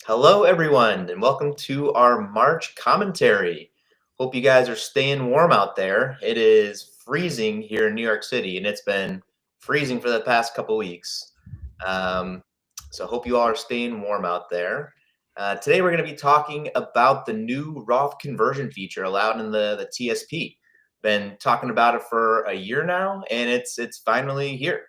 Hello, everyone, and welcome to our March commentary. Hope you guys are staying warm out there. It is freezing here in New York City, and it's been freezing for the past couple weeks. Um, so, hope you all are staying warm out there. Today, we're going to be talking about the new Roth conversion feature allowed in the TSP. Been talking about it for a year now, and it's finally here.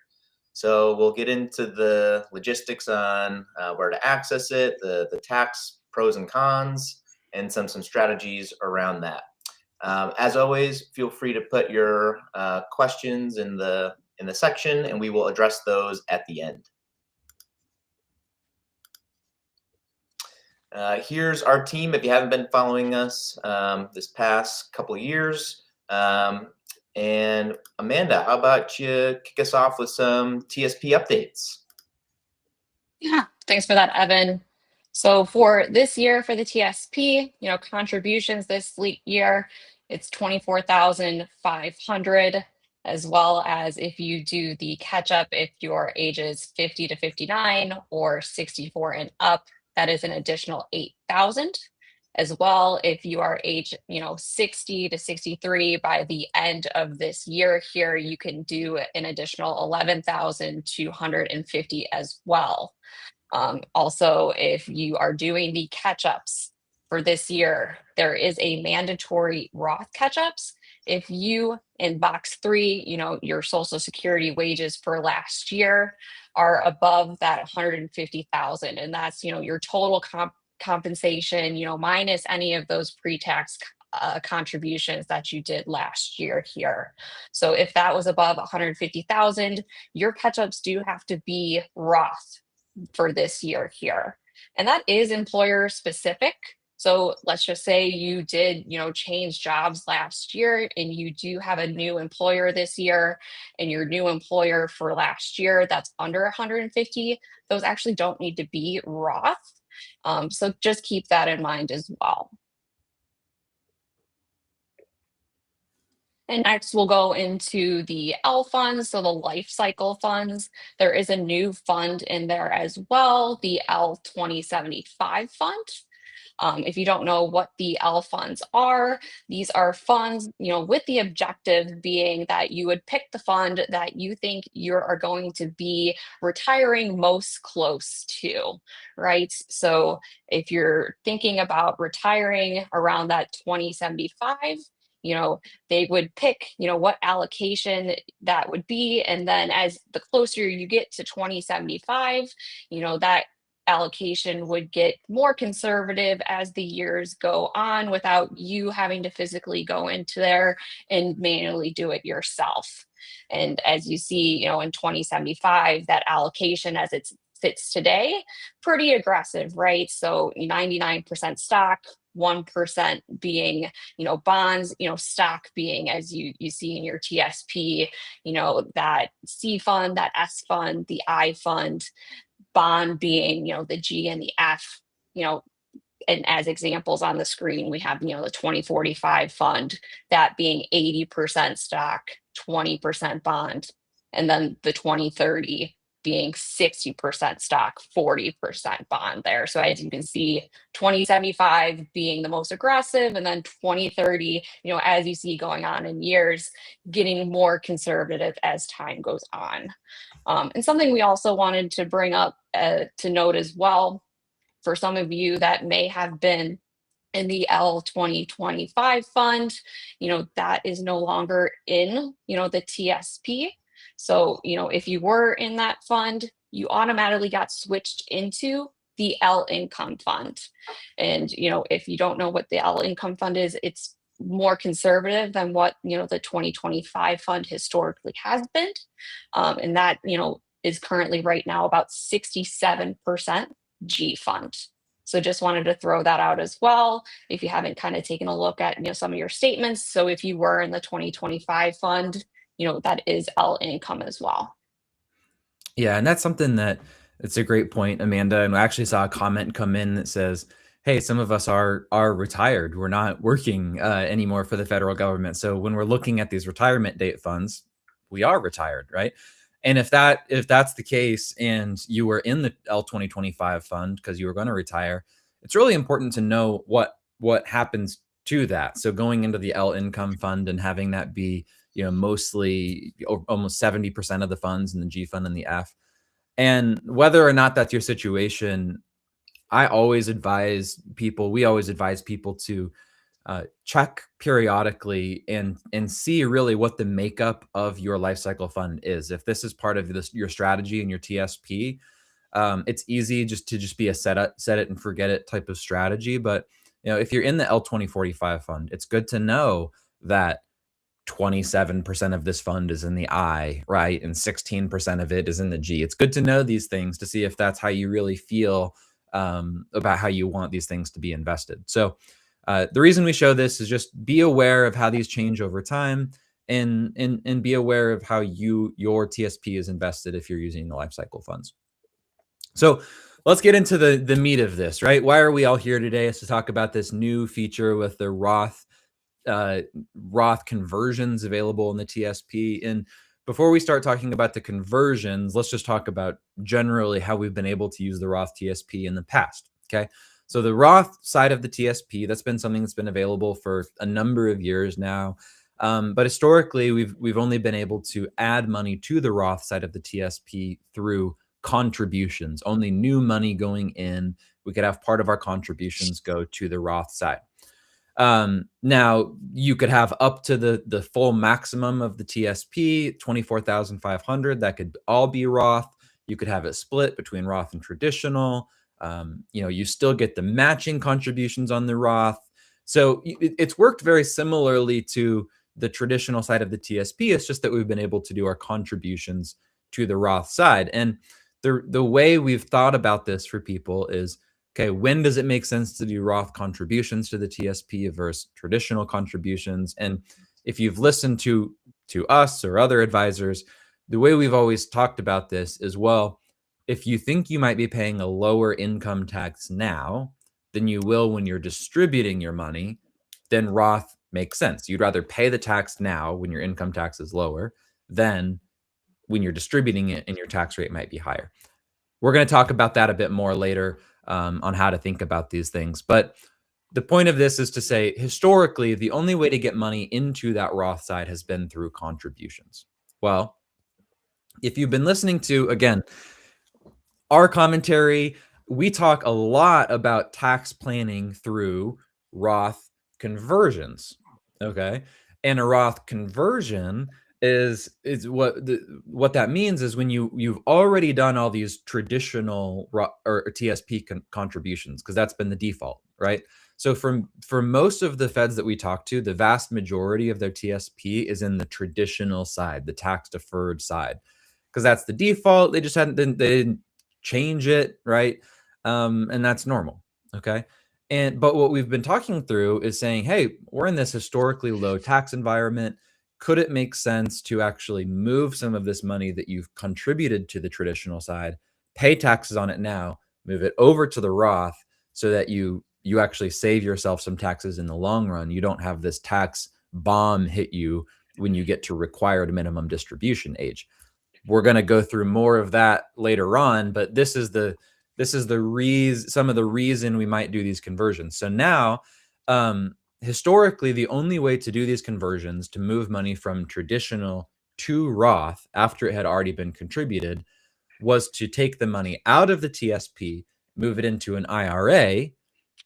So we'll get into the logistics on where to access it, the tax pros and cons, and some strategies around that. As always, feel free to put your questions in the section, and we will address those at the end. Here's our team. If you haven't been following us this past couple of years, and Amanda, how about you kick us off with some TSP updates? Yeah, thanks for that, Evan. So for this year for the TSP, contributions this year, it's 24,500, as well as if you do the catch up, if your age is 50 to 59 or 64 and up, that is an additional 8,000. As well, if you are age, 60 to 63 by the end of this year here, you can do an additional 11,250 as well. Also, if you are doing the catch-ups for this year, there is a mandatory Roth catch-ups. If you in box 3, your Social Security wages for last year are above that 150,000, and that's your total compensation, minus any of those pre-tax contributions that you did last year here. So if that was above 150,000, your catch-ups do have to be Roth for this year here. And that is employer specific. So let's just say you did, change jobs last year and you do have a new employer this year, and your new employer for last year that's under 150, those actually don't need to be Roth. So just keep that in mind as well. And next we'll go into the L funds, so the life cycle funds. There is a new fund in there as well, the L 2075 fund. If you don't know what the L funds are, these are funds, with the objective being that you would pick the fund that you think you are going to be retiring most close to, right? So if you're thinking about retiring around that 2075, they would pick, what allocation that would be. And then as the closer you get to 2075, that allocation would get more conservative as the years go on without you having to physically go into there and manually do it yourself. And as you see, in 2075, that allocation as it sits today, pretty aggressive, right? So 99% stock, 1% being, bonds, stock being, as you see in your TSP, that C fund, that S fund, the I fund, bond being, the G and the F, and as examples on the screen, we have, the 2045 fund, that being 80% stock, 20% bond, and then the 2030 being 60% stock, 40% bond there. So as you can see, 2075 being the most aggressive, and then 2030, as you see going on in years, getting more conservative as time goes on. And something we also wanted to bring up to note as well, for some of you that may have been in the L 2025 fund, that is no longer in, the TSP. So, if you were in that fund, you automatically got switched into the L income fund. And, if you don't know what the L income fund is, it's more conservative than what, the 2025 fund historically has been. And that, is currently right now about 67% G fund. So just wanted to throw that out as well, if you haven't kind of taken a look at, some of your statements. So if you were in the 2025 fund, that is L income as well. Yeah, and that's something it's a great point, Amanda. And I actually saw a comment come in that says, hey, some of us are retired. We're not working anymore for the federal government. So when we're looking at these retirement date funds, we are retired, right? And if that's the case and you were in the L 2025 fund because you were going to retire, it's really important to know what happens to that. So going into the L income fund and having that be, mostly almost 70% of the funds in the G fund and the F. And whether or not that's your situation, we always advise people to check periodically and see really what the makeup of your life cycle fund is. If this is part of your strategy and your TSP, it's easy just be a set it and forget it type of strategy. But if you're in the L 2045 fund, it's good to know that 27% of this fund is in the I, right? And 16% of it is in the G. It's good to know these things to see if that's how you really feel about how you want these things to be invested. So the reason we show this is just be aware of how these change over time, and be aware of how your TSP is invested if you're using the life cycle funds. So let's get into the meat of this, right? Why are we all here today? Is to talk about this new feature with the Roth conversions available in the TSP. And before we start talking about the conversions, let's just talk about generally how we've been able to use the Roth TSP in the past. Okay. So the Roth side of the TSP, that's been something that's been available for a number of years now. But historically, we've only been able to add money to the Roth side of the TSP through contributions, only new money going in. We could have part of our contributions go to the Roth side. Now you could have up to the full maximum of the TSP, 24,500. That could all be Roth. You could have it split between Roth and traditional. You still get the matching contributions on the Roth. So it's worked very similarly to the traditional side of the TSP. It's just that we've been able to do our contributions to the Roth side. And the way we've thought about this for people is, okay, when does it make sense to do Roth contributions to the TSP versus traditional contributions? And if you've listened to us or other advisors, the way we've always talked about this is, well, if you think you might be paying a lower income tax now than you will when you're distributing your money, then Roth makes sense. You'd rather pay the tax now when your income tax is lower than when you're distributing it and your tax rate might be higher. We're going to talk about that a bit more later on how to think about these things. But the point of this is to say, historically, the only way to get money into that Roth side has been through contributions. Well, if you've been listening to, again, our commentary, we talk a lot about tax planning through Roth conversions. Okay. And a Roth conversion is what that means is when you've already done all these traditional or TSP contributions, because that's been the default, right? So for most of the feds that we talk to, the vast majority of their TSP is in the traditional side, the tax deferred side, because that's the default. They didn't change it, right? And that's normal. Okay. But what we've been talking through is saying, hey, we're in this historically low tax environment. Could it make sense to actually move some of this money that you've contributed to the traditional side, pay taxes on it now, move it over to the Roth so that you actually save yourself some taxes in the long run? You don't have this tax bomb hit you when you get to required minimum distribution age. We're going to go through more of that later on, but this is some of the reason we might do these conversions. So now, historically, the only way to do these conversions to move money from traditional to Roth after it had already been contributed was to take the money out of the TSP, move it into an IRA,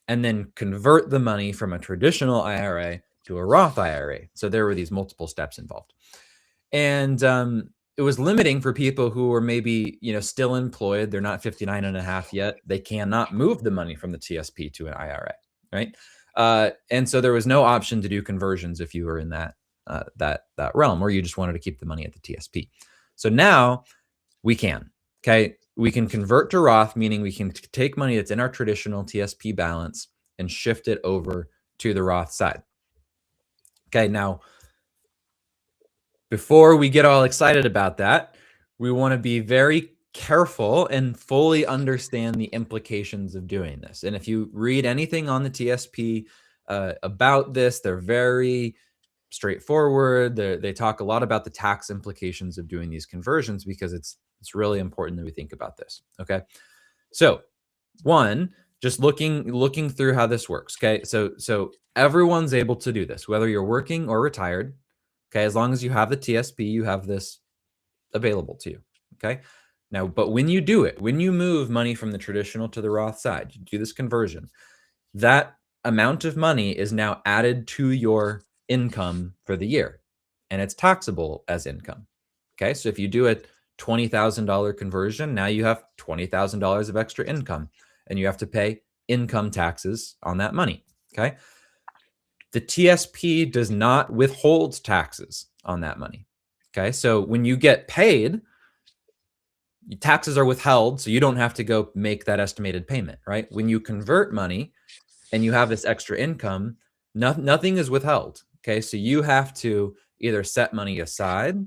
and then convert the money from a traditional IRA to a Roth IRA. So there were these multiple steps involved. And it was limiting for people who were maybe, still employed. They're not 59 and a half yet. They cannot move the money from the TSP to an IRA, right? And so there was no option to do conversions if you were in that realm, or you just wanted to keep the money at the TSP. So now we can, okay? We can convert to Roth, meaning we can take money that's in our traditional TSP balance and shift it over to the Roth side. Okay, now, before we get all excited about that, we want to be very careful and fully understand the implications of doing this. And if you read anything on the TSP about this, they're very straightforward. They talk a lot about the tax implications of doing these conversions because it's really important that we think about this. Okay, so one, just looking through how this works. Okay, so everyone's able to do this, whether you're working or retired. Okay, as long as you have the TSP, you have this available to you. Okay, now, but when you do it, when you move money from the traditional to the Roth side, you do this conversion, that amount of money is now added to your income for the year, and it's taxable as income. Okay, so if you do a $20,000 conversion, now you have $20,000 of extra income, and you have to pay income taxes on that money. Okay, the TSP does not withhold taxes on that money. Okay, so when you get paid, taxes are withheld, so you don't have to go make that estimated payment, right? When you convert money and you have this extra income, nothing is withheld. Okay, so you have to either set money aside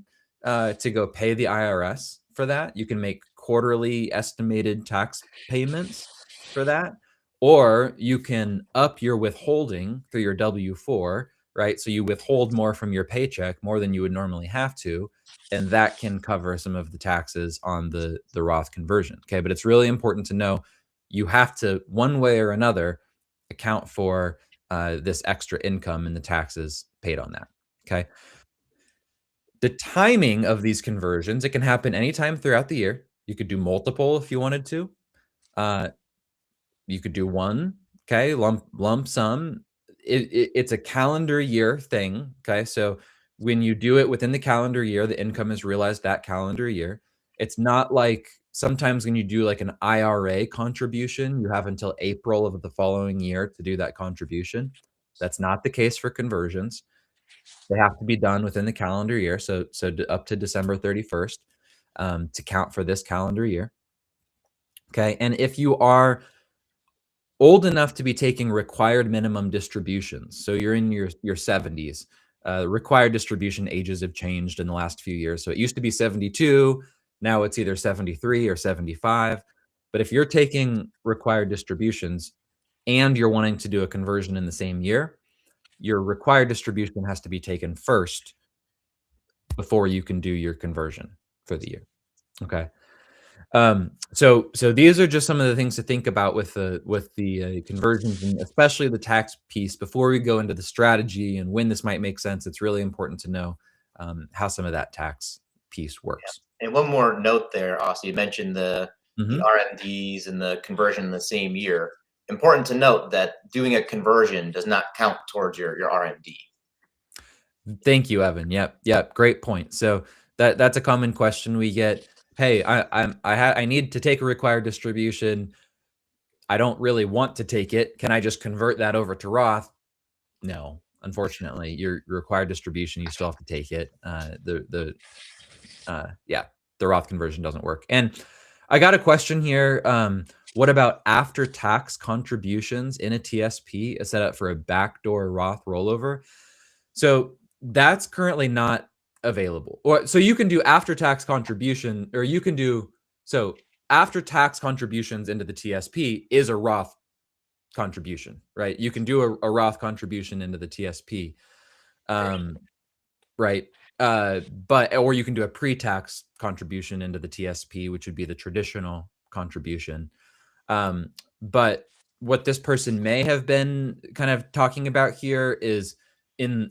to go pay the IRS for that. You can make quarterly estimated tax payments for that, or you can up your withholding through your W-4, right? So you withhold more from your paycheck, more than you would normally have to, and that can cover some of the taxes on the Roth conversion. Okay, but it's really important to know you have to, one way or another, account for this extra income and the taxes paid on that. Okay. The timing of these conversions, it can happen anytime throughout the year. You could do multiple if you wanted to. You could do one, okay, lump sum. It's a calendar year thing, okay? So when you do it within the calendar year, the income is realized that calendar year. It's not like sometimes when you do like an IRA contribution, you have until April of the following year to do that contribution. That's not the case for conversions. They have to be done within the calendar year, so up to December 31st to count for this calendar year. Okay, and if you are old enough to be taking required minimum distributions, so you're in your 70s, required distribution ages have changed in the last few years. So it used to be 72, now it's either 73 or 75. But if you're taking required distributions and you're wanting to do a conversion in the same year, your required distribution has to be taken first before you can do your conversion for the year. Okay. So these are just some of the things to think about with the conversions, and especially the tax piece. Before we go into the strategy and when this might make sense, it's really important to know how some of that tax piece works. Yeah. And one more note there, Austin, you mentioned the Mhm. RMDs and the conversion in the same year. Important to note that doing a conversion does not count towards your RMD. Thank you, Evan. Yep. Great point. So that's a common question we get. Hey, I need to take a required distribution. I don't really want to take it. Can I just convert that over to Roth? No, unfortunately, your required distribution, you still have to take it. The Roth conversion doesn't work. And I got a question here. What about after tax contributions in a TSP is set up for a backdoor Roth rollover? So that's currently not available. Or so you can do after tax contribution, or you can do so after tax contributions into the TSP is a Roth contribution, right? You can do a Roth contribution into the TSP, right? But or you can do a pre-tax contribution into the TSP, which would be the traditional contribution. But what this person may have been kind of talking about here is in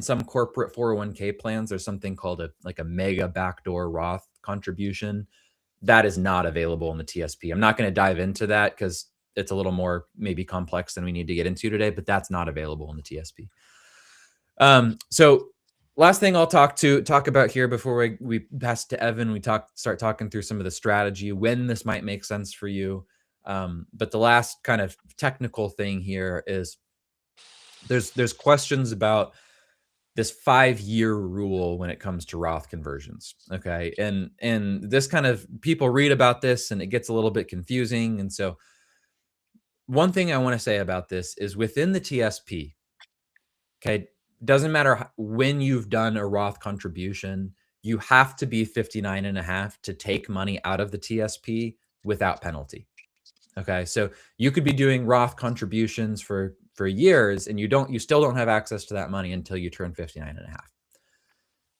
some corporate 401k plans, there's something called a mega backdoor Roth contribution that is not available in the TSP. I'm not going to dive into that because it's a little more maybe complex than we need to get into today, but that's not available in the TSP. So last thing I'll talk about here before we pass to Evan, we start talking through some of the strategy, when this might make sense for you. But the last kind of technical thing here is there's questions about this 5-year rule when it comes to Roth conversions. Okay. And this kind of, people read about this and it gets a little bit confusing. And so one thing I want to say about this is within the TSP, okay, doesn't matter when you've done a Roth contribution, you have to be 59 and a half to take money out of the TSP without penalty. Okay. So you could be doing Roth contributions for for years, and you still don't have access to that money until you turn 59 and a half.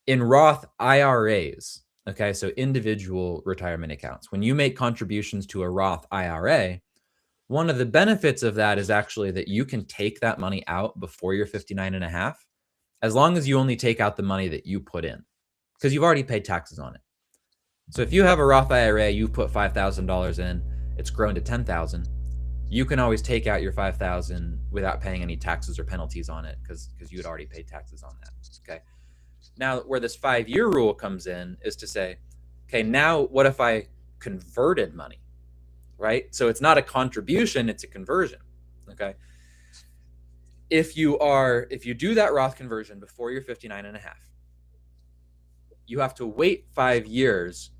In Roth IRAs, okay, so individual retirement accounts, when you make contributions to a Roth IRA, one of the benefits of that is actually that you can take that money out before you're 59 and a half, as long as you only take out the money that you put in, because you've already paid taxes on it. So if you have a Roth IRA, you've put $5,000 in, it's grown to 10,000. You can always take out your 5,000 without paying any taxes or penalties on it because you had already paid taxes on that. Okay. Now, where this 5-year rule comes in is to say, okay, now what if I converted money, right? So it's not a contribution, it's a conversion. Okay. If you do that Roth conversion before you're 59 and a half, you have to wait 5 years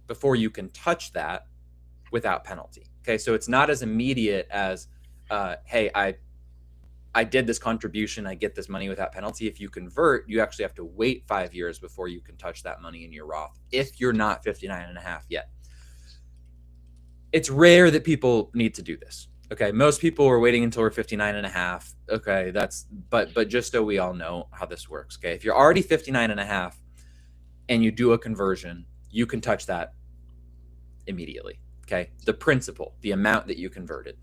before you can touch that without penalty. Okay, so it's not as immediate as, hey, I did this contribution, I get this money without penalty. If you convert, you actually have to wait 5 years before you can touch that money in your Roth if you're not 59 and a half yet. It's rare that people need to do this. Okay, most people are waiting until we're 59 and a half. Okay, but just so we all know how this works. Okay, if you're already 59 and a half and you do a conversion, you can touch that immediately. Okay, the principal, the amount that you converted.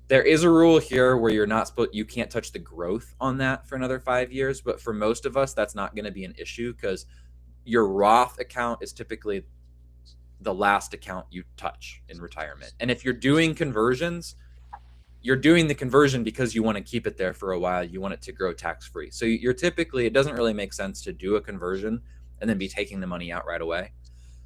There is a rule here where you can't touch the growth on that for another 5 years, but for most of us, that's not going to be an issue because your Roth account is typically the last account you touch in retirement. And if you're doing conversions, you're doing the conversion because you want to keep it there for a while. You want it to grow tax-free. So it doesn't really make sense to do a conversion and then be taking the money out right away.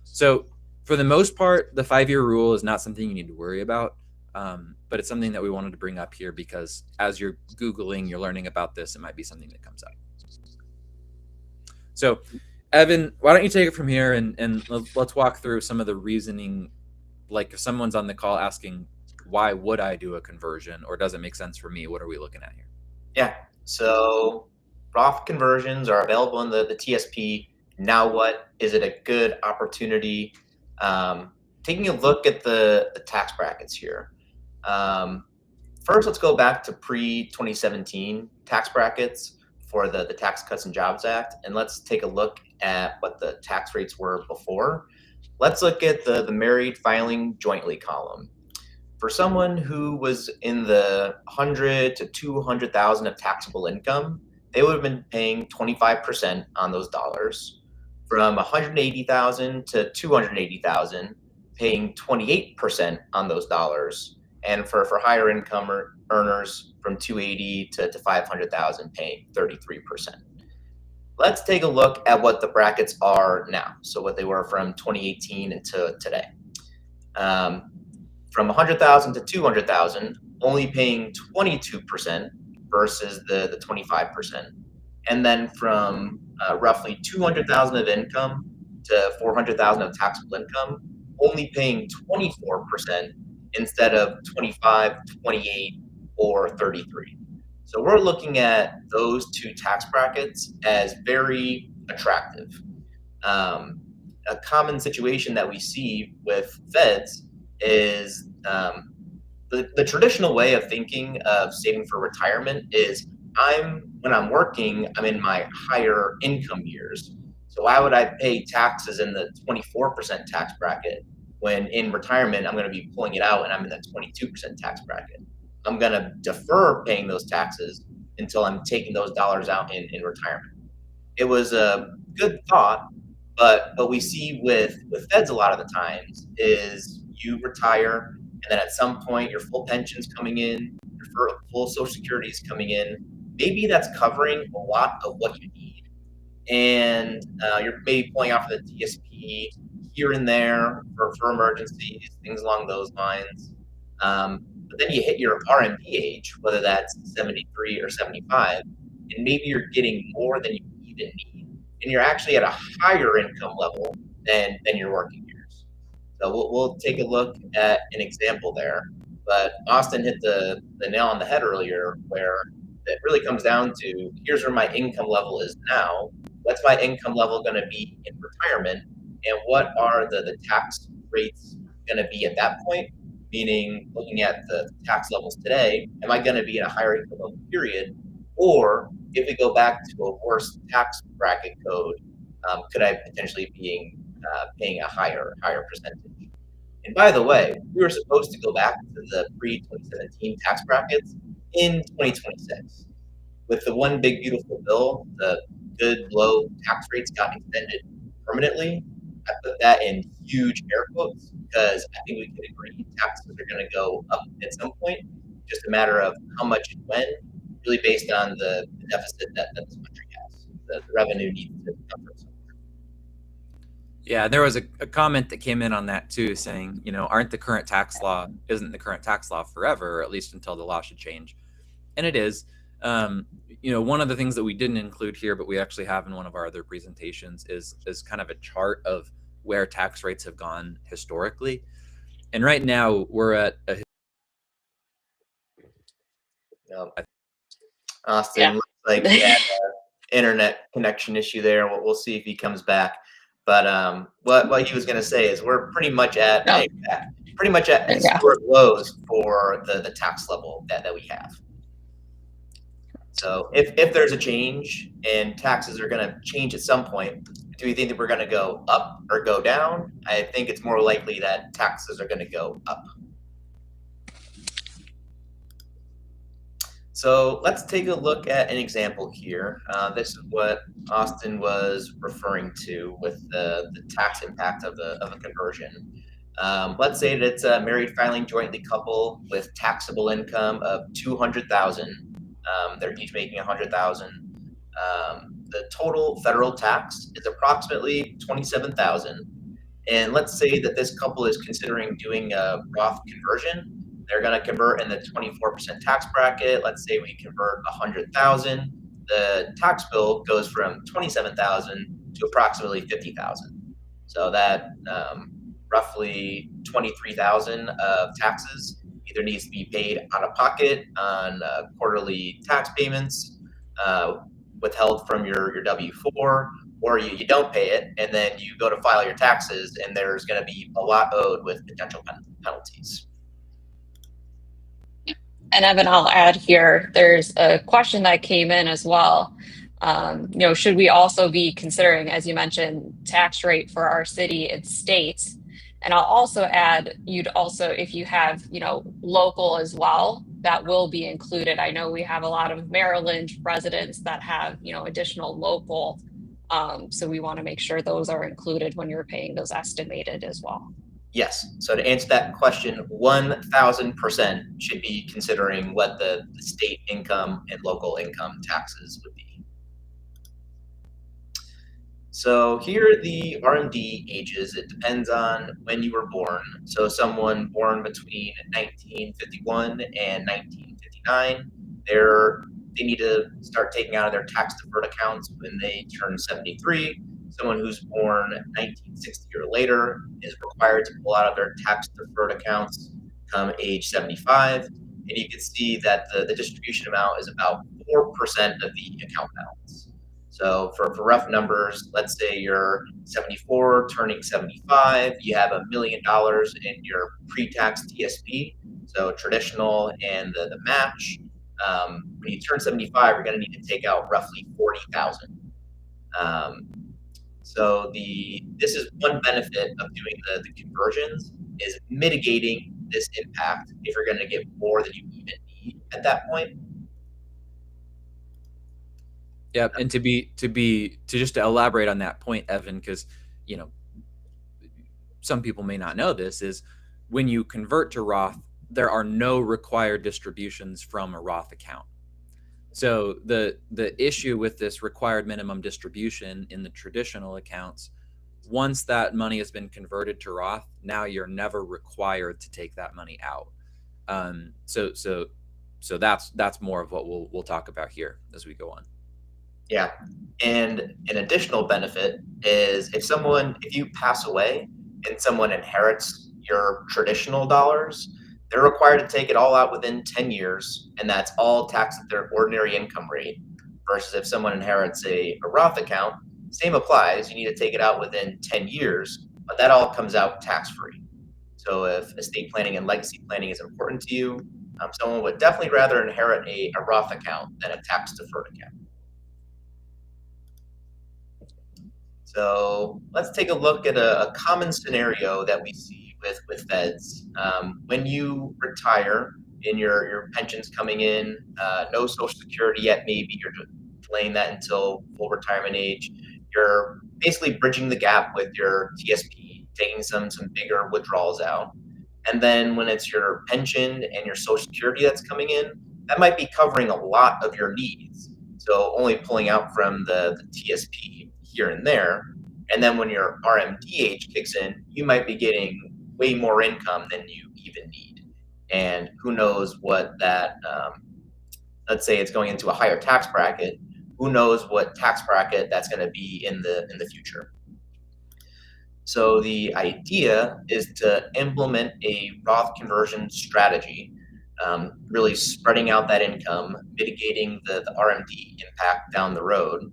So for the most part, the 5-year rule is not something you need to worry about. But it's something that we wanted to bring up here because as you're Googling, you're learning about this, it might be something that comes up. So Evan, why don't you take it from here and let's walk through some of the reasoning. Like if someone's on the call asking, why would I do a conversion or does it make sense for me? What are we looking at here? Yeah, so Roth conversions are available in the TSP. Now what? Is it a good opportunity? Taking a look at the tax brackets here. First, let's go back to pre-2017 tax brackets for the Tax Cuts and Jobs Act, and let's take a look at what the tax rates were before. Let's look at the married filing jointly column. For someone who was in the 100 to 200,000 of taxable income, they would have been paying 25% on those dollars. From 180,000 to 280,000, paying 28% on those dollars. And for higher income earners from 280 to 500,000, paying 33%. Let's take a look at what the brackets are now. So what they were from 2018 until today. From 100,000 to 200,000, only paying 22% versus the 25%. And then from roughly 200,000 of income to 400,000 of taxable income, only paying 24% instead of 25, 28, or 33. So we're looking at those two tax brackets as very attractive. A common situation that we see with feds is the traditional way of thinking of saving for retirement is when I'm working, I'm in my higher income years. So why would I pay taxes in the 24% tax bracket when in retirement I'm going to be pulling it out and I'm in the 22% tax bracket? I'm going to defer paying those taxes until I'm taking those dollars out in retirement. It was a good thought, but what we see with feds a lot of the times is you retire and then at some point your full pension's coming in, your full Social Security is coming in. Maybe that's covering a lot of what you need. And you're maybe pulling out for the TSP here and there for emergencies, things along those lines. But then you hit your RMD age, whether that's 73 or 75, and maybe you're getting more than you even need. And you're actually at a higher income level than your working years. So we'll take a look at an example there. But Austin hit the nail on the head earlier, where it really comes down to here's where my income level is now. What's my income level going to be in retirement? And what are the tax rates going to be at that point? meaning looking at the tax levels today, am I going to be in a higher income level period? Or if we go back to a worse tax bracket code, could I potentially be paying a higher percentage? And by the way, we were supposed to go back to the pre-2017 tax brackets in 2026. With the one big beautiful bill, the good low tax rates got extended permanently. I put that in huge air quotes because I think we can agree taxes are going to go up at some point. Just a matter of how much and when, really based on the deficit that this country has. The revenue needs to come from somewhere. Yeah, there was a comment that came in on that too, saying, isn't the current tax law forever, or at least until the law should change? And it is. One of the things that we didn't include here, but we actually have in one of our other presentations, is kind of a chart of where tax rates have gone historically. And right now we're at a Austin, looks like he had an internet connection issue there. We'll see if he comes back. But what he was going to say is we're pretty much at historic lows for the tax level that we have. So if there's a change and taxes are going to change at some point, do we think that we're going to go up or go down? I think it's more likely that taxes are going to go up. So let's take a look at an example here. This is what Austin was referring to with the tax impact of a conversion. Let's say that it's a married filing jointly couple with taxable income of $200,000. They're each making $100,000. The total federal tax is approximately $27,000. And let's say that this couple is considering doing a Roth conversion. They're going to convert in the 24% tax bracket. Let's say we convert 100,000. The tax bill goes from 27,000 to approximately 50,000. So that roughly 23,000 of taxes either needs to be paid out of pocket on quarterly tax payments, withheld from your W-4, or you don't pay it, and then you go to file your taxes, and there's going to be a lot owed with potential penalties. And Evan, I'll add here, there's a question that came in as well. Should we also be considering, as you mentioned, tax rate for our city and state? And I'll also add, you'd also, if you have, local as well, that will be included. I know we have a lot of Maryland residents that have, additional local. So we want to make sure those are included when you're paying those estimated as well. Yes. So to answer that question, 1,000% should be considering what the state income and local income taxes would be. So here are the RMD ages. It depends on when you were born. So someone born between 1951 and 1959, they need to start taking out of their tax deferred accounts when they turn 73. Someone who's born 1960 or later is required to pull out of their tax deferred accounts come age 75. And you can see that the distribution amount is about 4% of the account balance. So for rough numbers, let's say you're 74 turning 75, you have $1 million in your pre-tax TSP, so traditional and the match. When you turn 75, you're going to need to take out roughly 40,000. So this is one benefit of doing the conversions, is mitigating this impact if you're going to get more than you even need at that point. Yeah, and to just to elaborate on that point, Evan, because some people may not know this, is when you convert to Roth, there are no required distributions from a Roth account. So the issue with this required minimum distribution in the traditional accounts, once that money has been converted to Roth, now you're never required to take that money out. So that's more of what we'll talk about here as we go on. Yeah. And an additional benefit is if you pass away and someone inherits your traditional dollars, they're required to take it all out within 10 years, and that's all taxed at their ordinary income rate. Versus if someone inherits a Roth account, same applies. You need to take it out within 10 years, but that all comes out tax-free. So if estate planning and legacy planning is important to you, someone would definitely rather inherit a Roth account than a tax deferred account. So let's take a look at a common scenario that we see with feds. When you retire and your pension's coming in, no Social Security yet, maybe you're delaying that until full retirement age, you're basically bridging the gap with your TSP, taking some bigger withdrawals out. And then when it's your pension and your Social Security that's coming in, that might be covering a lot of your needs. So only pulling out from the TSP here and there. And then when your RMDH kicks in, you might be getting way more income than you even need. And who knows what that, let's say it's going into a higher tax bracket, who knows what tax bracket that's going to be in the future. So the idea is to implement a Roth conversion strategy, really spreading out that income, mitigating the RMD impact down the road.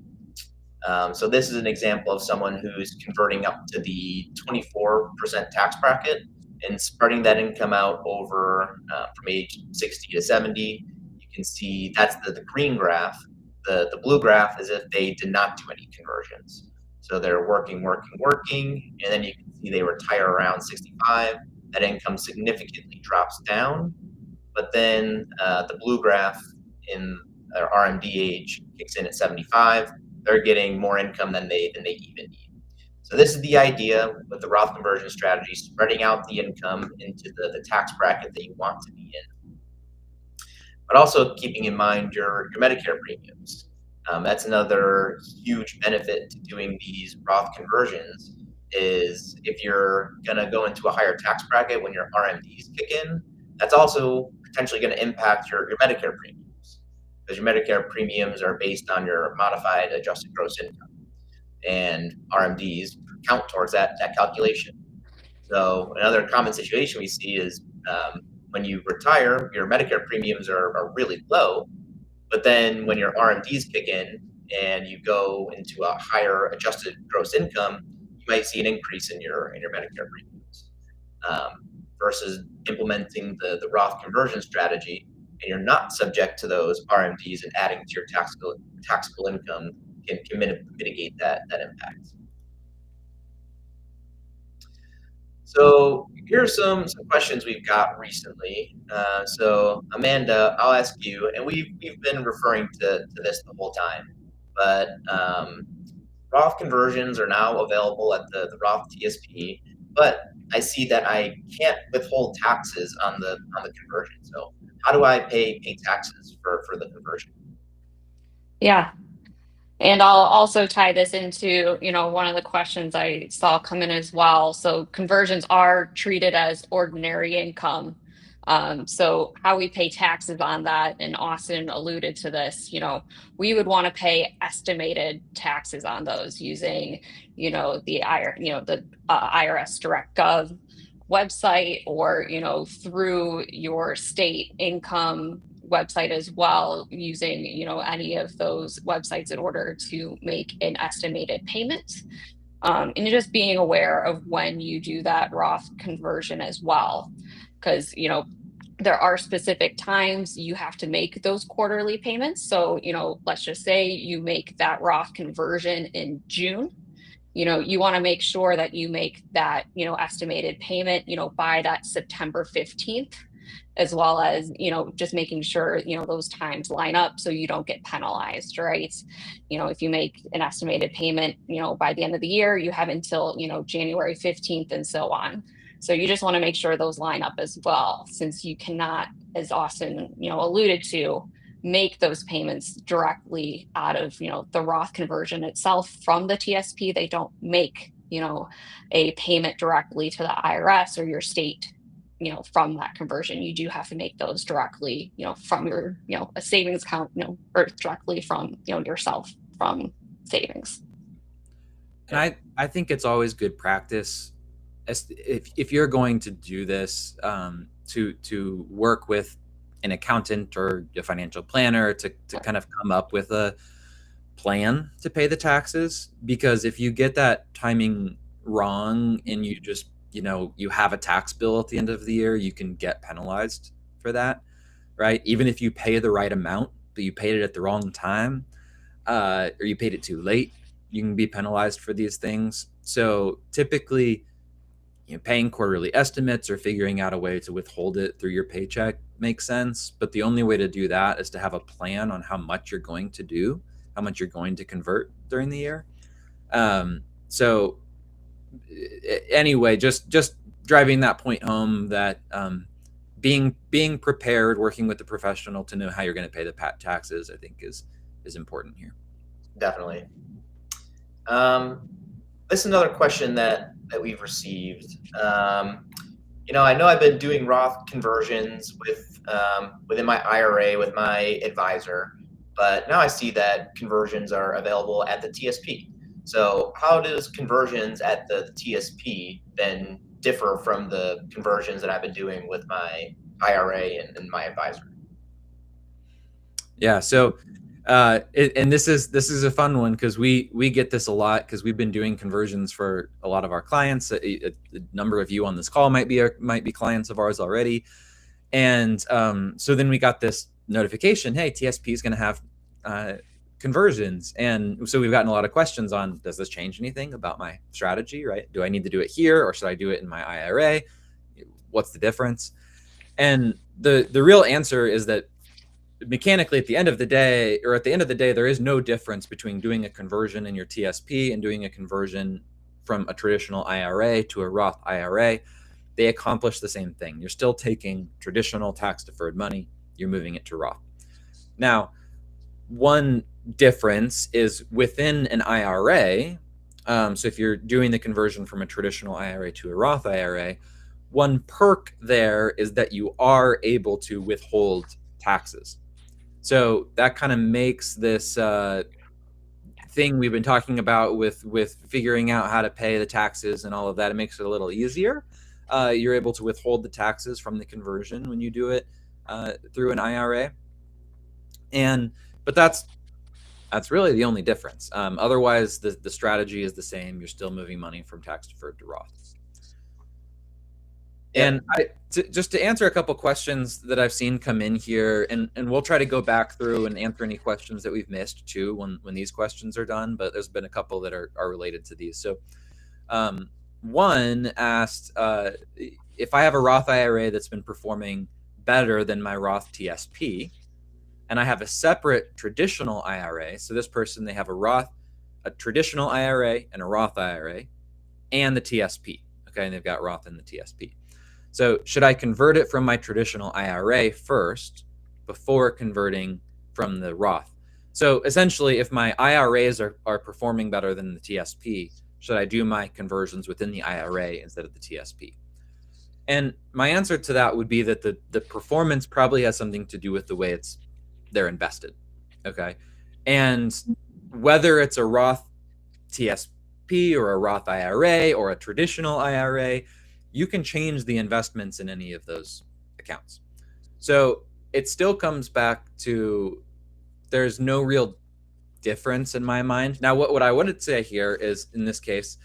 So this is an example of someone who's converting up to the 24% tax bracket and spreading that income out over from age 60 to 70. You can see that's the green graph. The blue graph is if they did not do any conversions. So they're working, and then you can see they retire around 65. That income significantly drops down. But then the blue graph in their RMDH kicks in at 75. They're getting more income than they even need. So this is the idea with the Roth conversion strategy, spreading out the income into the tax bracket that you want to be in. But also keeping in mind your Medicare premiums. That's another huge benefit to doing these Roth conversions is if you're going to go into a higher tax bracket when your RMDs kick in, that's also potentially going to impact your Medicare premiums, because your Medicare premiums are based on your modified adjusted gross income, and RMDs count towards that calculation. So another common situation we see is when you retire, your Medicare premiums are really low, but then when your RMDs kick in and you go into a higher adjusted gross income, you might see an increase in your Medicare premiums. Versus implementing the Roth conversion strategy, and you're not subject to those RMDs, and adding to your taxable income can mitigate that impact. So here are some questions we've got recently. So Amanda, I'll ask you, and we've been referring to this the whole time, but Roth conversions are now available at the Roth TSP, but I see that I can't withhold taxes on the conversion. So how do I pay taxes for the conversion? Yeah. And I'll also tie this into, one of the questions I saw come in as well. So conversions are treated as ordinary income. So how we pay taxes on that, and Austin alluded to this, we would want to pay estimated taxes on those using, the IRS Direct Gov website, or, through your state income website as well, using any of those websites in order to make an estimated payment, and just being aware of when you do that Roth conversion as well, because there are specific times you have to make those quarterly payments. So let's just say you make that Roth conversion in June. You want to make sure that you make that estimated payment by that September 15th, as well as just making sure those times line up so you don't get penalized, right? If you make an estimated payment by the end of the year, you have until January 15th, and so on. So you just want to make sure those line up as well, since you cannot, as Austin alluded to, make those payments directly out of the Roth conversion itself from the TSP. They don't make a payment directly to the IRS or your state from that conversion. You do have to make those directly from your a savings account, or directly from yourself from savings. And I think it's always good practice, if you're going to do this, to work with an accountant or a financial planner to kind of come up with a plan to pay the taxes. Because if you get that timing wrong and you just you have a tax bill at the end of the year, you can get penalized for that, right? Even if you pay the right amount, but you paid it at the wrong time, or you paid it too late, you can be penalized for these things. So typically, paying quarterly estimates or figuring out a way to withhold it through your paycheck makes sense. But the only way to do that is to have a plan on how much you're going to do, how much you're going to convert during the year. So anyway, just driving that point home, that being prepared, working with the professional to know how you're going to pay the taxes, I think is important here. Definitely. This is another question that we've received. I know I've been doing Roth conversions within my IRA with my advisor, but now I see that conversions are available at the TSP. So how does conversions at the TSP then differ from the conversions that I've been doing with my IRA and my advisor? Yeah. So, and this is a fun one because we get this a lot because we've been doing conversions for a lot of our clients. A number of you on this call might be clients of ours already, and so then we got this notification: hey, TSP is going to have conversions. And so we've gotten a lot of questions on, does this change anything about my strategy, right? Do I need to do it here, or should I do it in my IRA? What's the difference? And the real answer is that mechanically at the end of the day, there is no difference between doing a conversion in your TSP and doing a conversion from a traditional IRA to a Roth IRA. They accomplish the same thing. You're still taking traditional tax deferred money, you're moving it to Roth. Now, one difference is within an IRA. So if you're doing the conversion from a traditional IRA to a Roth IRA, one perk there is that you are able to withhold taxes. So that kind of makes this thing we've been talking about with figuring out how to pay the taxes and all of that, it makes it a little easier. You're able to withhold the taxes from the conversion when you do it through an IRA. But that's really the only difference. Otherwise, the strategy is the same. You're still moving money from tax deferred to Roth. And just to answer a couple questions that I've seen come in here, and we'll try to go back through and answer any questions that we've missed too when these questions are done, but there's been a couple that are related to these. So one asked, if I have a Roth IRA that's been performing better than my Roth TSP, and I have a separate traditional IRA, so this person, they have a traditional IRA and a Roth IRA and the TSP, okay, and they've got Roth and the TSP. So should I convert it from my traditional IRA first before converting from the Roth? So essentially, if my IRAs are performing better than the TSP, should I do my conversions within the IRA instead of the TSP? And my answer to that would be that the performance probably has something to do with the way they're invested, okay? And whether it's a Roth TSP or a Roth IRA or a traditional IRA, you can change the investments in any of those accounts. So it still comes back to, there's no real difference in my mind. Now, what I would say here is, in this case,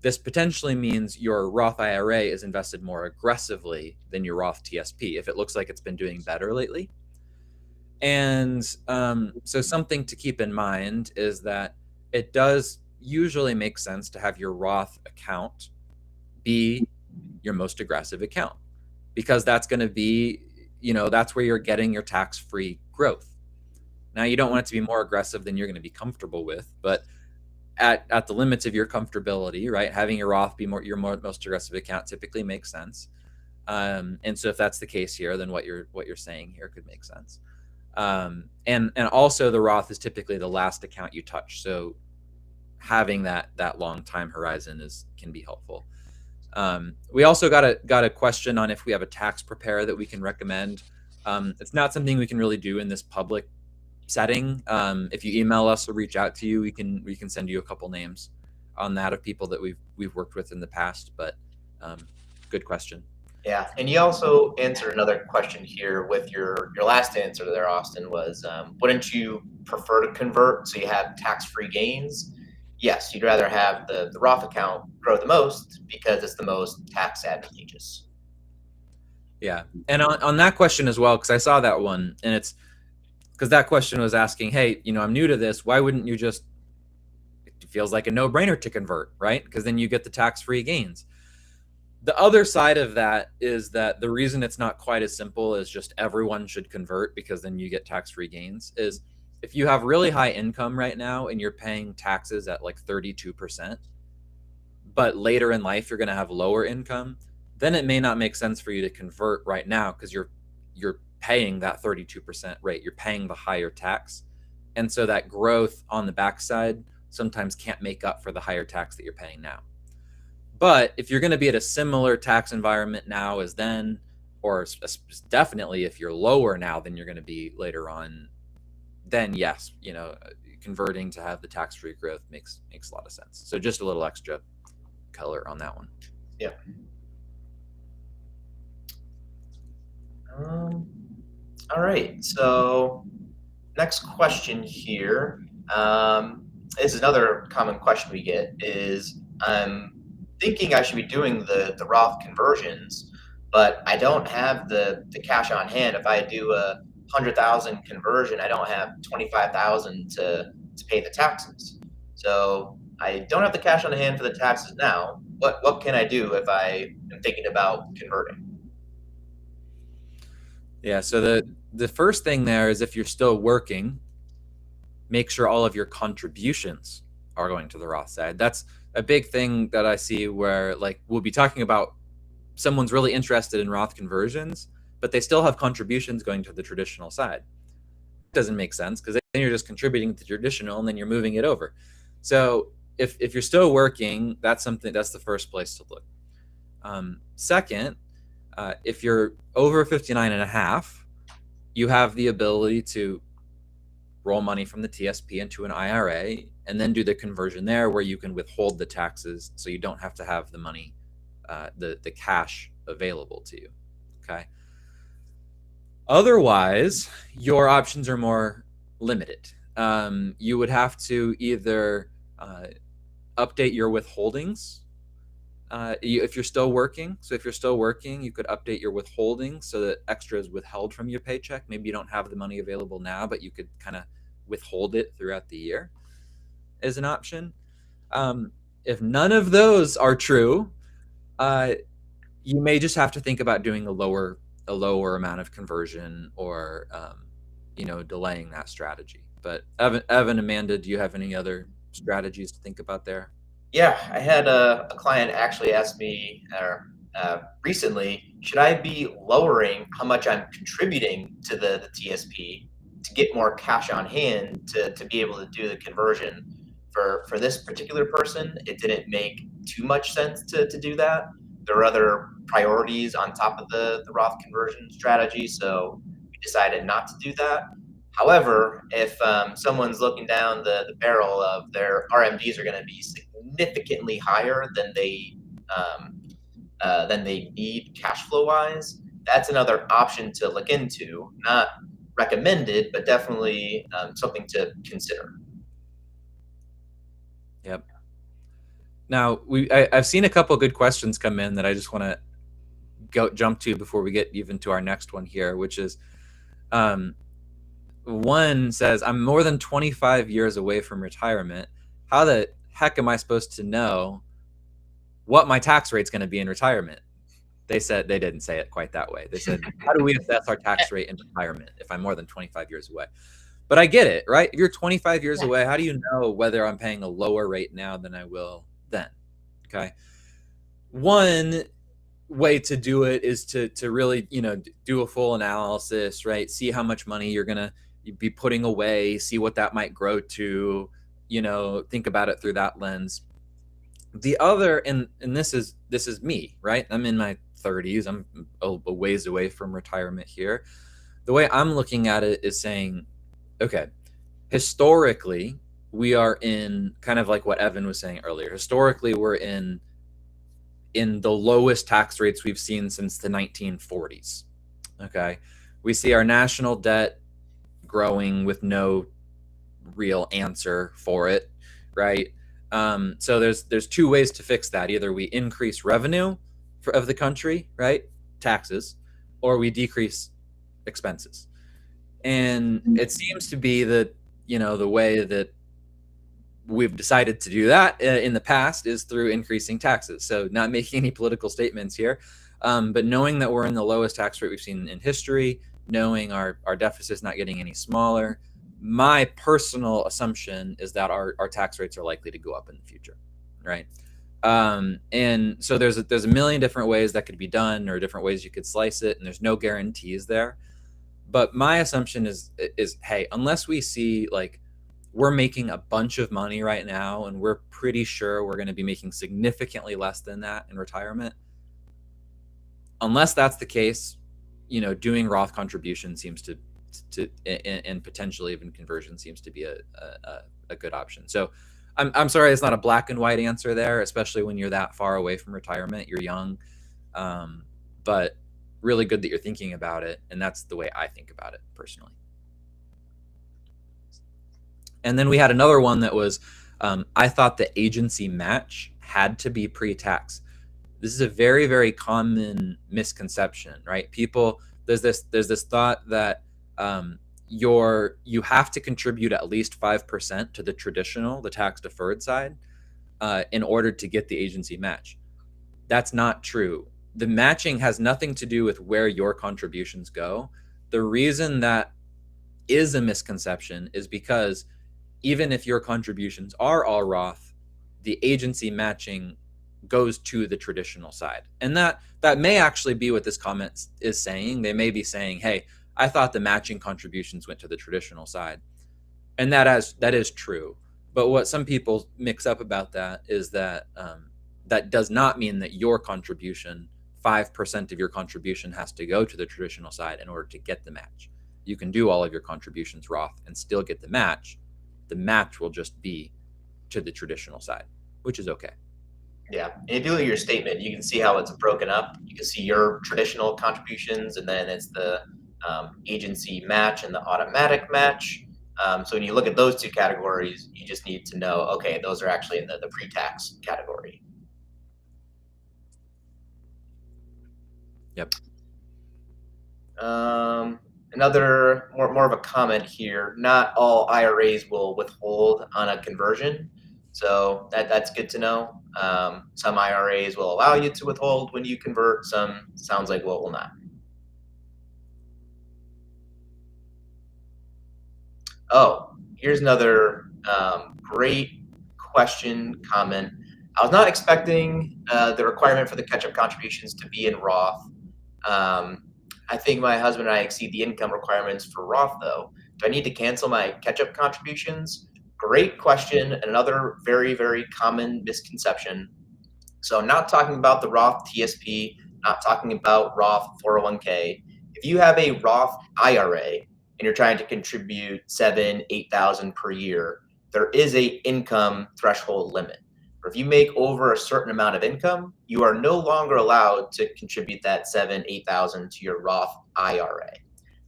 this potentially means your Roth IRA is invested more aggressively than your Roth TSP if it looks like it's been doing better lately. And so something to keep in mind is that it does usually make sense to have your Roth account be your most aggressive account, because that's going to be, that's where you're getting your tax-free growth. Now, you don't want it to be more aggressive than you're going to be comfortable with, but at the limits of your comfortability, right? Having your Roth be your most aggressive account typically makes sense. And so if that's the case here, then what you're saying here could make sense. And also the Roth is typically the last account you touch. So having that long time horizon can be helpful. We also got a question on if we have a tax preparer that we can recommend. It's not something we can really do in this public setting. If you email us or reach out to you, we can send you a couple names on that of people that we've worked with in the past. But good question. Yeah, and you also answered another question here with your last answer there, Austin, was wouldn't you prefer to convert so you have tax-free gains? yes, you'd rather have the Roth account grow the most because it's the most tax advantageous. Yeah. And on that question as well, because I saw that one, and it's because that question was asking, hey, I'm new to this. Why wouldn't you just, it feels like a no-brainer to convert, right? Because then you get the tax-free gains. The other side of that is that the reason it's not quite as simple as just everyone should convert because then you get tax-free gains is if you have really high income right now and you're paying taxes at like 32%, but later in life you're going to have lower income, then it may not make sense for you to convert right now because you're paying that 32% rate. You're paying the higher tax. And so that growth on the backside sometimes can't make up for the higher tax that you're paying now. But if you're going to be at a similar tax environment now as then, or definitely if you're lower now than you're going to be later on, then yes, converting to have the tax-free growth makes a lot of sense. So just a little extra color on that one. Yeah. All right. So next question here. This is another common question we get is I'm thinking I should be doing the Roth conversions, but I don't have the cash on hand. If I do a 100,000 conversion, I don't have 25,000 to pay the taxes. So I don't have the cash on hand for the taxes now. What can I do if I am thinking about converting? Yeah, so the first thing there is if you're still working, make sure all of your contributions are going to the Roth side. That's a big thing that I see where like we'll be talking about someone's really interested in Roth conversions, but they still have contributions going to the traditional side. It doesn't make sense because then you're just contributing to traditional and then you're moving it over. So if you're still working, that's the first place to look. Second, if you're over 59 and a half, you have the ability to roll money from the TSP into an IRA and then do the conversion there where you can withhold the taxes so you don't have to have the money, the cash available to you. Okay. Otherwise, your options are more limited. You would have to either update your withholdings if you're still working. So if you're still working, you could update your withholdings so that extra is withheld from your paycheck. Maybe you don't have the money available now, but you could kind of withhold it throughout the year as an option. If none of those are true, you may just have to think about doing a lower amount of conversion or delaying that strategy. But Evan, Amanda, do you have any other strategies to think about there? Yeah, I had a client actually ask me recently, should I be lowering how much I'm contributing to the TSP to get more cash on hand to be able to do the conversion? For this particular person, it didn't make too much sense to do that. There were other priorities on top of the Roth conversion strategy, so we decided not to do that. However, if someone's looking down the barrel of their RMDs are going to be significantly higher than they need cash flow wise, that's another option to look into. Not recommended, but definitely something to consider. Yep. Now I've seen a couple good questions come in that I just want to jump to before we get even to our next one here, which is one says, I'm more than 25 years away from retirement. How the heck am I supposed to know what my tax rate's going to be in retirement? They said they didn't say it quite that way. They said, how do we assess our tax rate in retirement if I'm more than 25 years away? But I get it, right? If you're 25 years away, how do you know whether I'm paying a lower rate now than I will then? Okay. One way to do it is to really, do a full analysis, right? See how much money you're going to be putting away, see what that might grow to, think about it through that lens. The other, and this is me, right? I'm in my 30s. I'm a ways away from retirement here. The way I'm looking at it is saying, okay, historically, we are in kind of like what Evan was saying earlier. Historically, we're in the lowest tax rates we've seen since the 1940s. Okay. We see our national debt growing with no real answer for it, right? So there's two ways to fix that. Either we increase revenue of the country, right, taxes, or we decrease expenses. And it seems to be that, the way that we've decided to do that in the past is through increasing taxes. So not making any political statements here, but knowing that we're in the lowest tax rate we've seen in history, knowing our deficit's not getting any smaller, my personal assumption is that our tax rates are likely to go up in the future, right? And so there's a million different ways that could be done, or different ways you could slice it, and there's no guarantees there. But my assumption is hey, unless we see like we're making a bunch of money right now and we're pretty sure we're going to be making significantly less than that in retirement, unless that's the case, doing Roth contribution seems to and potentially even conversion seems to be a good option. So I'm sorry, it's not a black and white answer there, especially when you're that far away from retirement. You're young, but really good that you're thinking about it, and that's the way I think about it personally. And then we had another one that was, I thought the agency match had to be pre-tax. This is a very, very common misconception, right? People, there's this thought that you have to contribute at least 5% to the tax deferred side, in order to get the agency match. That's not true. The matching has nothing to do with where your contributions go. The reason that is a misconception is because even if your contributions are all Roth, the agency matching goes to the traditional side. And that may actually be what this comment is saying. They may be saying, hey, I thought the matching contributions went to the traditional side. And that is true. But what some people mix up about that is that that does not mean that your contribution, 5% of your contribution, has to go to the traditional side in order to get the match. You can do all of your contributions Roth and still get the match. The match will just be to the traditional side, which is okay. Yeah, and if you look at your statement, you can see how it's broken up. You can see your traditional contributions, and then it's the agency match and the automatic match. So when you look at those two categories, you just need to know, okay, those are actually in the pre-tax category. Yep. Another more of a comment here. Not all IRAs will withhold on a conversion, so that's good to know. Some IRAs will allow you to withhold when you convert. Some sounds like will not. Oh, here's another great question, comment. I was not expecting the requirement for the catch-up contributions to be in Roth. I think my husband and I exceed the income requirements for Roth, though. Do I need to cancel my catch-up contributions? Great question, and another very, very common misconception. So not talking about the Roth TSP, not talking about Roth 401k. If you have a Roth IRA and you're trying to contribute $7,000, $8,000 per year, there is a income threshold limit. Or if you make over a certain amount of income, you are no longer allowed to contribute that $7,000, $8,000 to your Roth IRA.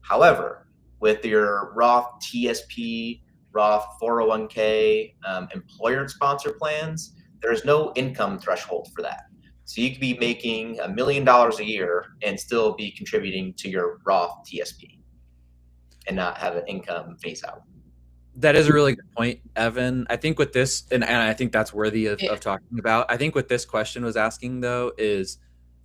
However, with your Roth TSP, Roth 401k, employer-sponsored plans, there is no income threshold for that. So you could be making $1 million a year and still be contributing to your Roth TSP and not have an income phase out. That is a really good point, Evan. I think with this, and I think that's worthy of talking about. I think what this question was asking, though, is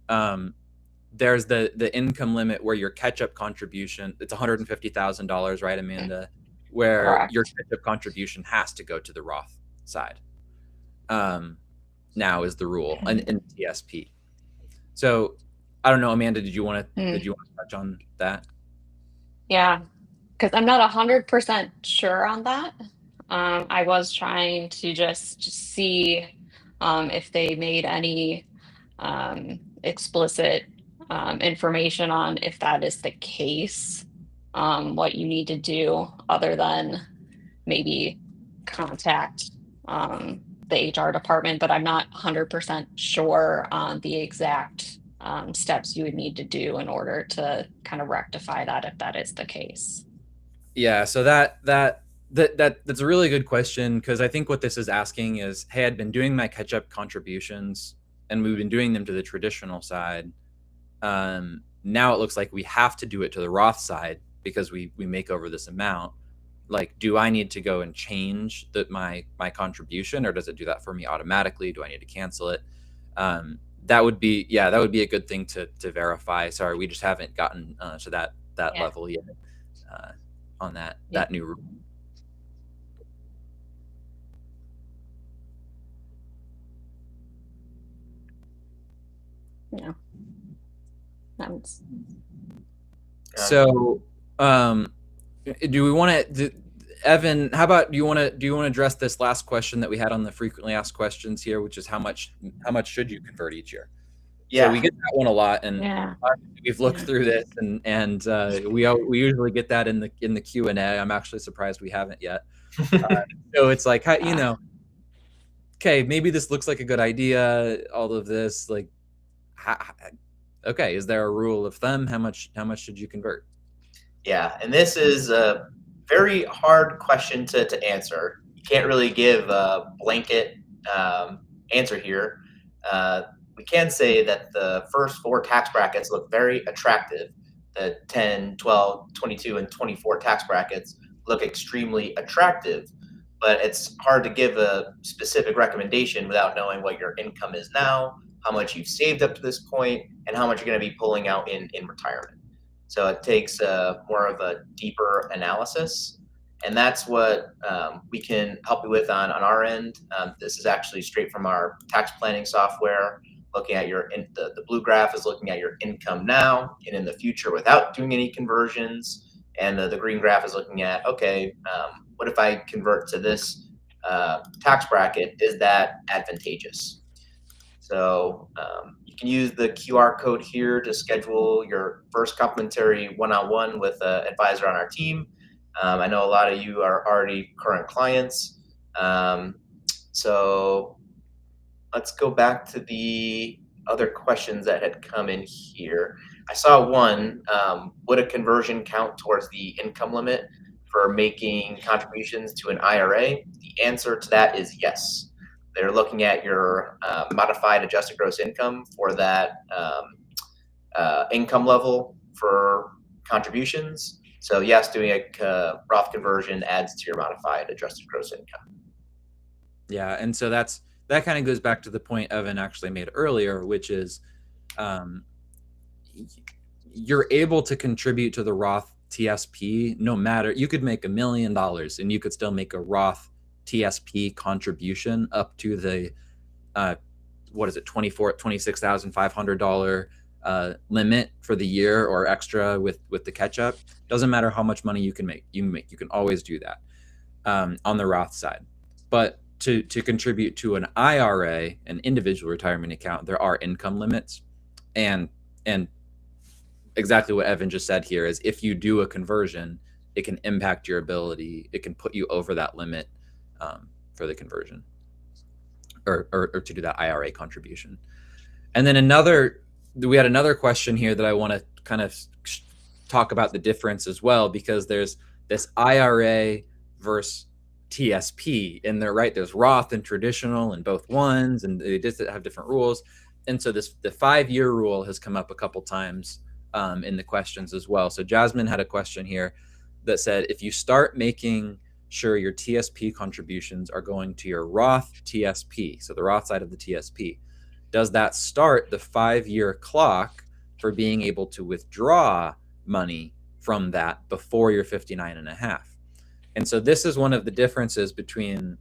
there's the income limit where your catch-up contribution, it's $150,000, right, Amanda? Where Correct. your catch-up contribution has to go to the Roth side. Now is the rule in TSP. So I don't know, Amanda, did you want to touch on that? Yeah, because I'm not 100% sure on that. I was trying to just see if they made any explicit information on if that is the case, what you need to do other than maybe contact the HR department, but I'm not 100% sure on the exact steps you would need to do in order to kind of rectify that if that is the case. Yeah, so that That's a really good question, because I think what this is asking is, hey, I'd been doing my catch-up contributions and we've been doing them to the traditional side. Now it looks like we have to do it to the Roth side because we make over this amount. Like, do I need to go and change my contribution, or does it do that for me automatically? Do I need to cancel it? That would be a good thing to verify. Sorry, we just haven't gotten to that level yet on that new rule. Yeah. So, do we want to, Evan? How about do you want to address this last question that we had on the frequently asked questions here, which is how much should you convert each year? Yeah, so we get that one a lot, and we've looked through this, and we usually get that in the Q&A. I'm actually surprised we haven't yet. So it's like, you know, okay, maybe this looks like a good idea. All of this, like, okay, is there a rule of thumb? How much should you convert? Yeah, and this is a very hard question to answer. You can't really give a blanket answer here. We can say that the first 4 tax brackets look very attractive. The 10, 12, 22, and 24 tax brackets look extremely attractive, but it's hard to give a specific recommendation without knowing what your income is now, how much you've saved up to this point, and how much you're going to be pulling out in retirement. So it takes more of a deeper analysis, and that's what we can help you with on our end. This is actually straight from our tax planning software. Looking at the blue graph is looking at your income now and in the future without doing any conversions, and the green graph is looking at, okay, what if I convert to this tax bracket? Is that advantageous? So you can use the QR code here to schedule your first complimentary one-on-one with an advisor on our team. I know a lot of you are already current clients. So let's go back to the other questions that had come in here. I saw one, would a conversion count towards the income limit for making contributions to an IRA? The answer to that is yes. They're looking at your modified adjusted gross income for that income level for contributions. So yes, doing a Roth conversion adds to your modified adjusted gross income. Yeah, and so that kind of goes back to the point Evan actually made earlier, which is you're able to contribute to the Roth TSP no matter, you could make $1 million and you could still make a Roth TSP contribution up to the $26,500 limit for the year or extra with the catch up. Doesn't matter how much money you can make. You can always do that on the Roth side. But to contribute to an IRA, an individual retirement account, there are income limits, and exactly what Evan just said here is, if you do a conversion, it can impact your ability. It can put you over that limit for the conversion or to do that IRA contribution. And then we had another question here that I want to kind of talk about the difference as well, because there's this IRA versus TSP, and they're right. There's Roth and traditional and both ones, and they just have different rules. And so the 5-year rule has come up a couple times in the questions as well. So Jasmine had a question here that said, if you start making sure your TSP contributions are going to your Roth TSP, so the Roth side of the TSP, does that start the 5-year clock for being able to withdraw money from that before you're 59 and a half? And so this is one of the differences between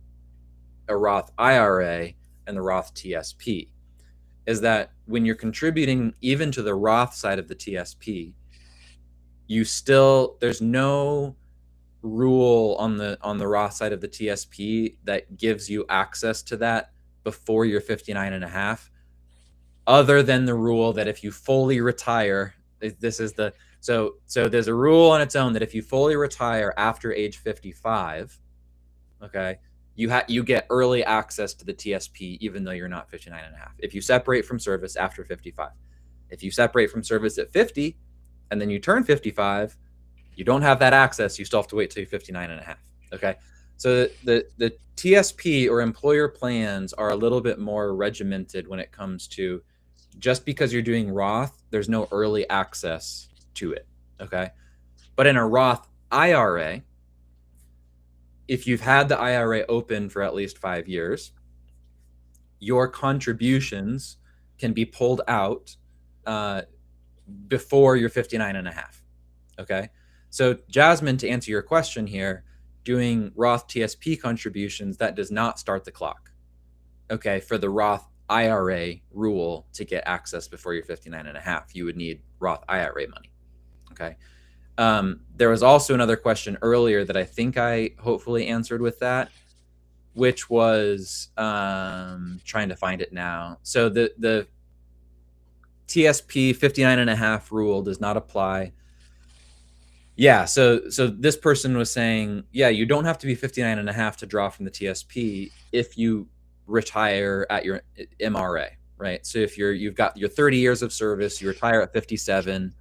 a Roth IRA and the Roth TSP, is that when you're contributing even to the Roth side of the TSP, there's no rule on the Roth side of the TSP that gives you access to that before you're 59 and a half, other than the rule that if you fully retire, so there's a rule on its own that if you fully retire after age 55, okay, you get early access to the TSP even though you're not 59 and a half. If you separate from service after 55, if you separate from service at 50 and then you turn 55, you don't have that access. You still have to wait till you're 59 and a half. Okay. So the TSP or employer plans are a little bit more regimented when it comes to just because you're doing Roth, there's no early access to it. Okay. But in a Roth IRA, if you've had the IRA open for at least 5 years, your contributions can be pulled out before you're 59 and a half. Okay. So, Jasmine, to answer your question here, doing Roth TSP contributions, that does not start the clock. Okay. For the Roth IRA rule to get access before you're 59 and a half, you would need Roth IRA money. Okay. There was also another question earlier that I think I hopefully answered with that, which was trying to find it now. So the TSP 59 and a half rule does not apply. Yeah, so this person was saying, yeah, you don't have to be 59 and a half to draw from the TSP if you retire at your MRA, right? So if you've got your 30 years of service, you retire at 57,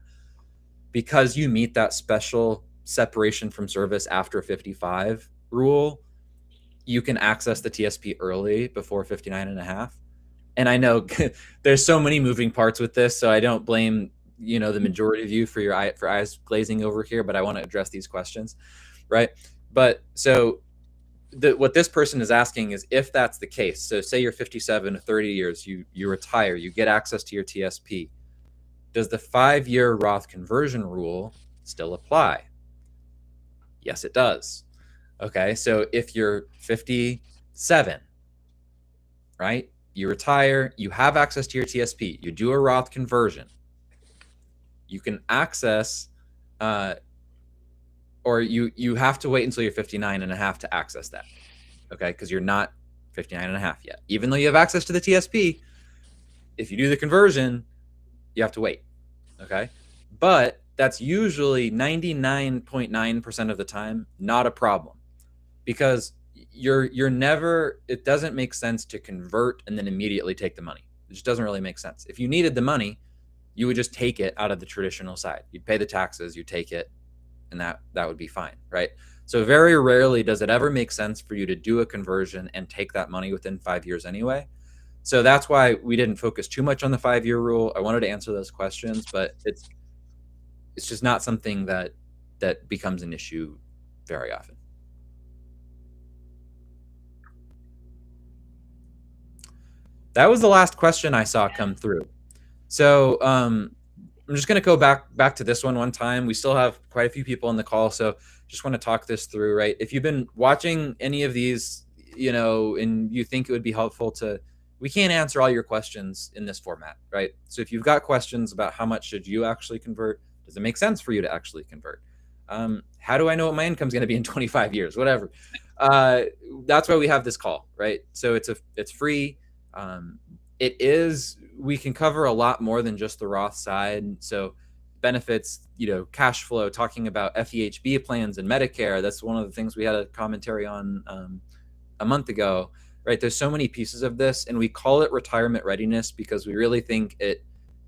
because you meet that special separation from service after 55 rule, you can access the TSP early before 59 and a half. And I know there's so many moving parts with this, so I don't blame the majority of you for eyes glazing over here, but I want to address these questions, right? But so what this person is asking is, if that's the case, so say you're 57, 30 years, you retire, you get access to your TSP, does the 5-year Roth conversion rule still apply? Yes, it does. Okay, so if you're 57, right, you retire, you have access to your TSP, you do a Roth conversion, you can access, or you have to wait until you're 59 and a half to access that. Okay, because you're not 59 and a half yet. Even though you have access to the TSP, if you do the conversion, you have to wait. Okay, but that's usually 99.9% of the time not a problem, because you're never, it doesn't make sense to convert and then immediately take the money. It just doesn't really make sense. If you needed the money, you would just take it out of the traditional side. You'd pay the taxes, you take it, and that would be fine, right? So very rarely does it ever make sense for you to do a conversion and take that money within 5 years anyway. So that's why we didn't focus too much on the 5-year rule. I wanted to answer those questions, but it's just not something that becomes an issue very often. That was the last question I saw come through. So I'm just going to go back to this one time. We still have quite a few people on the call, so just want to talk this through, right? If you've been watching any of these, and you think it would be helpful we can't answer all your questions in this format, right? So if you've got questions about how much should you actually convert, does it make sense for you to actually convert? How do I know what my income is going to be in 25 years? Whatever. That's why we have this call, right? So it's free. We can cover a lot more than just the Roth side. So benefits, cash flow, talking about FEHB plans and Medicare. That's one of the things we had a commentary on a month ago, right? There's so many pieces of this, and we call it retirement readiness because we really think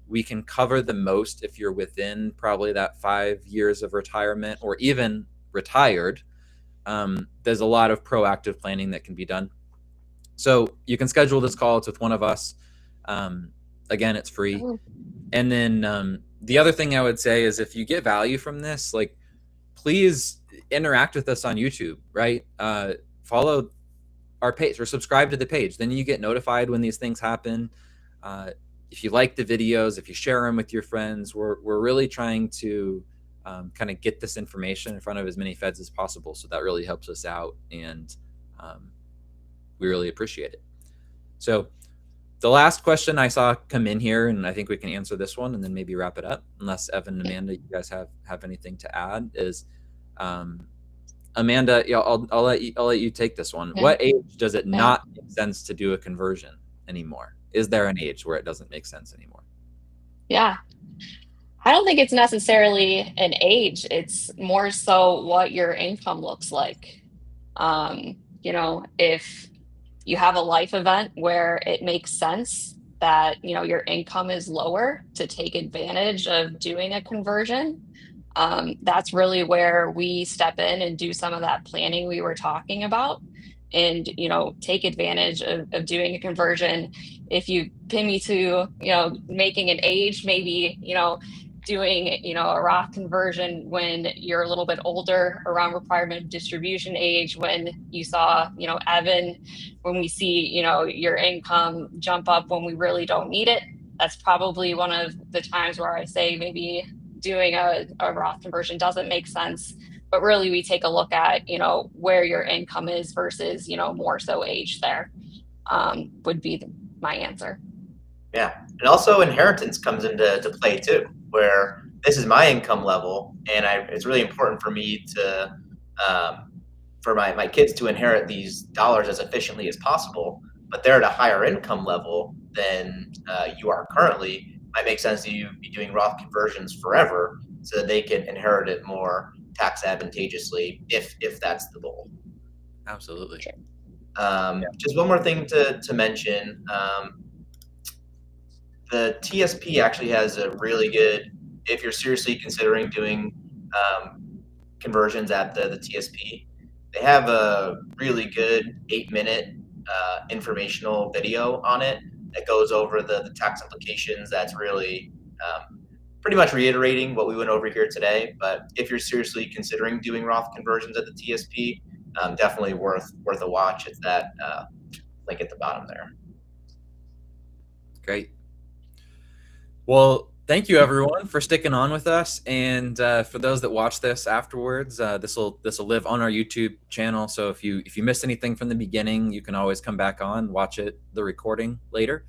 we can cover the most if you're within probably that 5 years of retirement or even retired. There's a lot of proactive planning that can be done. So you can schedule this call. It's with one of us. Again, it's free. And then the other thing I would say is, if you get value from this, please interact with us on YouTube, right? Follow our page or subscribe to the page. Then you get notified when these things happen. If you like the videos, if you share them with your friends, we're really trying to kind of get this information in front of as many feds as possible. So that really helps us out, and we really appreciate it. So the last question I saw come in here, and I think we can answer this one and then maybe wrap it up, unless Evan and Amanda, you guys have anything to add, is Amanda, I'll let you take this one. Okay. What age does it not make sense to do a conversion anymore? Is there an age where it doesn't make sense anymore? Yeah. I don't think it's necessarily an age. It's more so what your income looks like. If you have a life event where it makes sense that, your income is lower, to take advantage of doing a conversion, That's really where we step in and do some of that planning we were talking about, and take advantage of doing a conversion. If you pin me to making an age, maybe doing a Roth conversion when you're a little bit older, around requirement of distribution age, when you saw Evan, when we see your income jump up when we really don't need it. That's probably one of the times where I say maybe doing a Roth conversion doesn't make sense. But really, we take a look at where your income is versus more so age. There would be my answer. Yeah, and also inheritance comes into play too, where this is my income level, and it's really important for me to for my kids to inherit these dollars as efficiently as possible. But they're at a higher income level than you are currently. Might make sense to you be doing Roth conversions forever, so that they can inherit it more tax advantageously, if that's the goal. Absolutely. Just one more thing to mention. The TSP actually has a really good, if you're seriously considering doing conversions at the TSP, they have a really good 8-minute informational video on it that goes over the tax implications. That's really pretty much reiterating what we went over here today. But if you're seriously considering doing Roth conversions at the TSP, definitely worth a watch. It's that link at the bottom there. Great. Well, thank you everyone for sticking on with us, and for those that watch this afterwards, this will live on our YouTube channel. So if you missed anything from the beginning, you can always come back on, watch the recording later.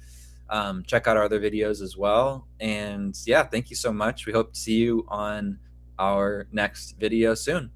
Check out our other videos as well. And yeah, thank you so much. We hope to see you on our next video soon.